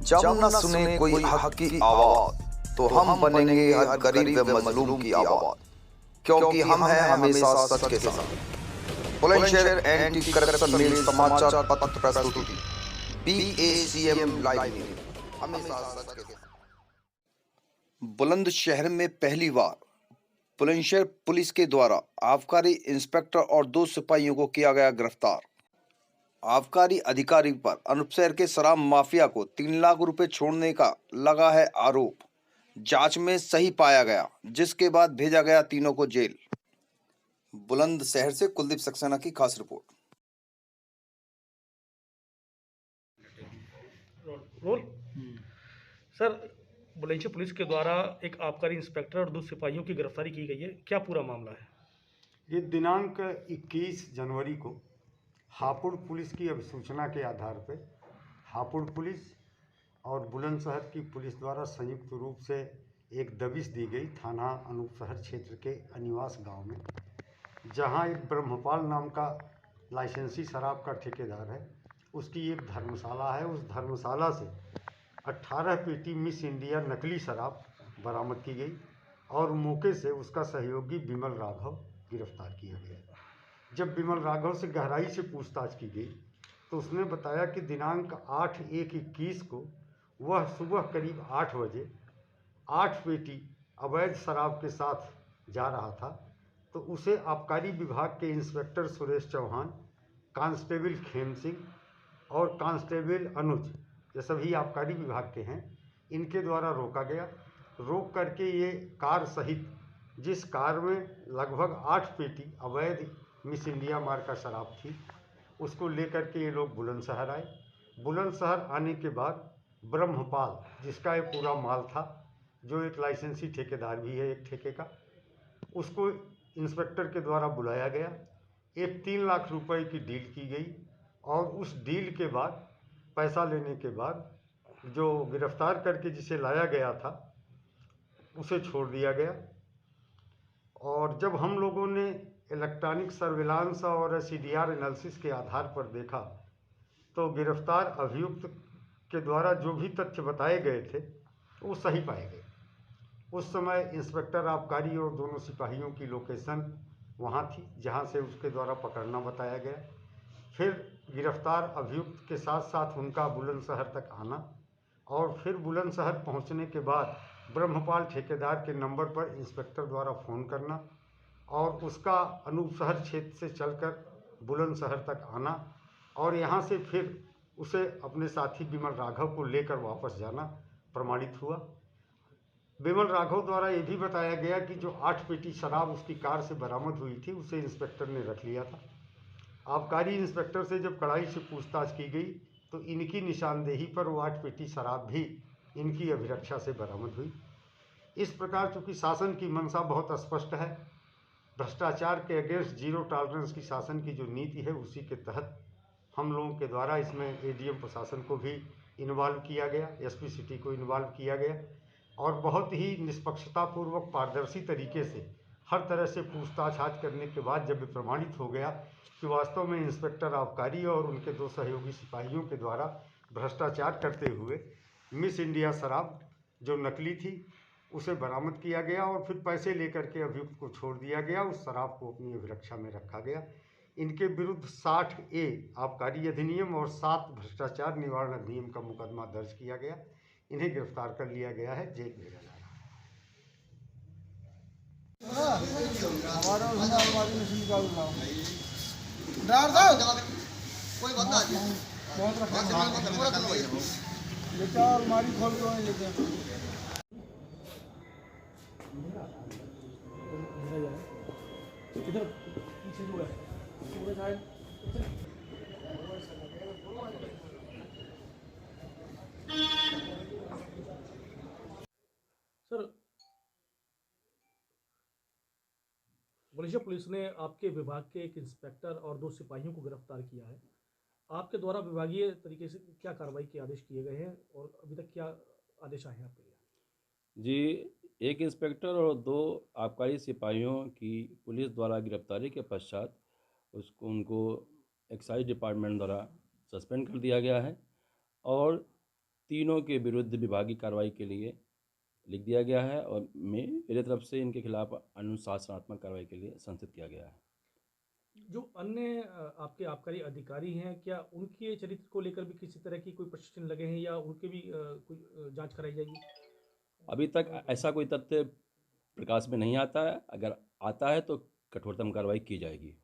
जब न सुने कोई हक की आवाज तो हम बनेंगे हर गरीब व मजलूम की आवाज, क्योंकि हम हैं हमेशा सच के साथ। बुलंदशहर एंटी करप्शन न्यूज़ समाचार पत्र प्रस्तुति BACM लाइव न्यूज़, हमेशा सच के साथ। बुलंदशहर में पहली बार बुलंदशहर पुलिस के द्वारा आबकारी इंस्पेक्टर और 2 सिपाहियों को किया गया गिरफ्तार। आबकारी अधिकारी पर अनूपशहर के शराब माफिया को 3 लाख रुपए छोड़ने का लगा है आरोप। जांच में सही पाया गया, जिसके बाद भेजा गया तीनों को जेल। बुलंदशहर से कुलदीप सक्सेना की खास report. Roll sir, Bulandshahr police के द्वारा एक आबकारी इंस्पेक्टर और 2 सिपाहियों की गिरफ्तारी की गई है, क्या पूरा मामला है? ये दिनांक 21 जनवरी को हापुड़ पुलिस की अभिसूचना के आधार पर हापुड़ पुलिस और बुलंदशहर की पुलिस द्वारा संयुक्त रूप से एक दबिश दी गई थाना अनूपशहर क्षेत्र के अनिवास गांव में, जहां एक ब्रह्मपाल नाम का लाइसेंसी शराब का ठेकेदार है, उसकी एक धर्मशाला है। उस धर्मशाला से 18 पेटी मिस इंडिया नकली शराब बरामद की गई और मौके से उसका सहयोगी विमल राघव गिरफ्तार किया गया। जब विमल राघव से गहराई से पूछताछ की गई तो उसने बताया कि दिनांक 8/1/21 को वह सुबह करीब 8 बजे 8 पेटी अवैध शराब के साथ जा रहा था, तो उसे आबकारी विभाग के इंस्पेक्टर सुरेश चौहान, कांस्टेबल खेम सिंह और कांस्टेबल अनुज, ये सभी आबकारी विभाग के हैं, इनके द्वारा रोका गया। रोक करके ये कार सहित जिस कार में लगभग 8 पेटी अवैध मिस इंडिया मार्क का शराब थी, उसको लेकर के ये लोग बुलंदशहर आए। बुलंदशहर आने के बाद ब्रह्मपाल, जिसका ये पूरा माल था, जो एक लाइसेंसी ठेकेदार भी है एक ठेके का, उसको इंस्पेक्टर के द्वारा बुलाया गया। एक 3 लाख रुपए की डील की गई और उस डील के बाद पैसा लेने के बाद जो गिरफ्तार करके जिसे लाया गया था उसे छोड़ दिया गया। और जब हम लोगों ने इलेक्ट्रॉनिक सर्विलांस और CDR एनालिसिस के आधार पर देखा तो गिरफ्तार अभियुक्त के द्वारा जो भी तथ्य बताए गए थे वो सही पाए गए। उस समय इंस्पेक्टर आबकारी और दोनों सिपाहियों की लोकेशन वहाँ थी जहाँ से उसके द्वारा पकड़ना बताया गया। फिर गिरफ्तार अभियुक्त के साथ साथ उनका बुलंदशहर तक आना और फिर बुलंदशहर पहुँचने के बाद ब्रह्मपाल ठेकेदार के नंबर पर इंस्पेक्टर द्वारा फ़ोन करना और उसका अनूपशहर क्षेत्र से चलकर बुलंदशहर तक आना और यहाँ से फिर उसे अपने साथी विमल राघव को लेकर वापस जाना प्रमाणित हुआ। विमल राघव द्वारा ये भी बताया गया कि जो 8 पेटी शराब उसकी कार से बरामद हुई थी उसे इंस्पेक्टर ने रख लिया था। आबकारी इंस्पेक्टर से जब कड़ाई से पूछताछ की गई तो इनकी निशानदेही पर वो 8 पेटी शराब भी इनकी अभिरक्षा से बरामद हुई। इस प्रकार चूँकि शासन की मंशा बहुत स्पष्ट है, भ्रष्टाचार के अगेंस्ट जीरो टॉलरेंस की शासन की जो नीति है उसी के तहत हम लोगों के द्वारा इसमें ADM प्रशासन को भी इन्वॉल्व किया गया, SP सिटी को इन्वॉल्व किया गया और बहुत ही निष्पक्षतापूर्वक पारदर्शी तरीके से हर तरह से पूछताछ आज करने के बाद जब प्रमाणित हो गया कि वास्तव में इंस्पेक्टर आबकारी और उनके 2 सहयोगी सिपाहियों के द्वारा भ्रष्टाचार करते हुए मिस इंडिया शराब जो नकली थी उसे बरामद किया गया और फिर पैसे लेकर के अभियुक्त को छोड़ दिया गया, उस शराब को अपनी अभिरक्षा में रखा गया। इनके विरुद्ध 60A आबकारी अधिनियम और 7 भ्रष्टाचार निवारण अधिनियम का मुकदमा दर्ज किया गया। इन्हें गिरफ्तार कर लिया गया है, जेल भेजा जा रहा है। इधर पीछे जो है पूरे साइड सर, बुलंदशहर पुलिस ने आपके विभाग के एक इंस्पेक्टर और 2 सिपाहियों को गिरफ्तार किया है। आपके द्वारा विभागीय तरीके से क्या कार्रवाई के आदेश किए गए हैं और अभी तक क्या आदेश आए हैं आपके लिए? जी, एक इंस्पेक्टर और 2 आबकारी सिपाहियों की पुलिस द्वारा गिरफ्तारी के पश्चात उनको एक्साइज डिपार्टमेंट द्वारा सस्पेंड कर दिया गया है और तीनों के विरुद्ध विभागीय कार्रवाई के लिए लिख दिया गया है और मेरे तरफ से इनके खिलाफ अनुशासनात्मक कार्रवाई के लिए संस्थित किया गया है। जो अन्य आपके आबकारी अधिकारी हैं, क्या उनके चरित्र को लेकर भी किसी तरह की कोई प्रशिक्षण लगे हैं या उनके भी कोई जांच कराई जाएगी? अभी तक ऐसा कोई तथ्य प्रकाश में नहीं आता है, अगर आता है तो कठोरतम कार्रवाई की जाएगी।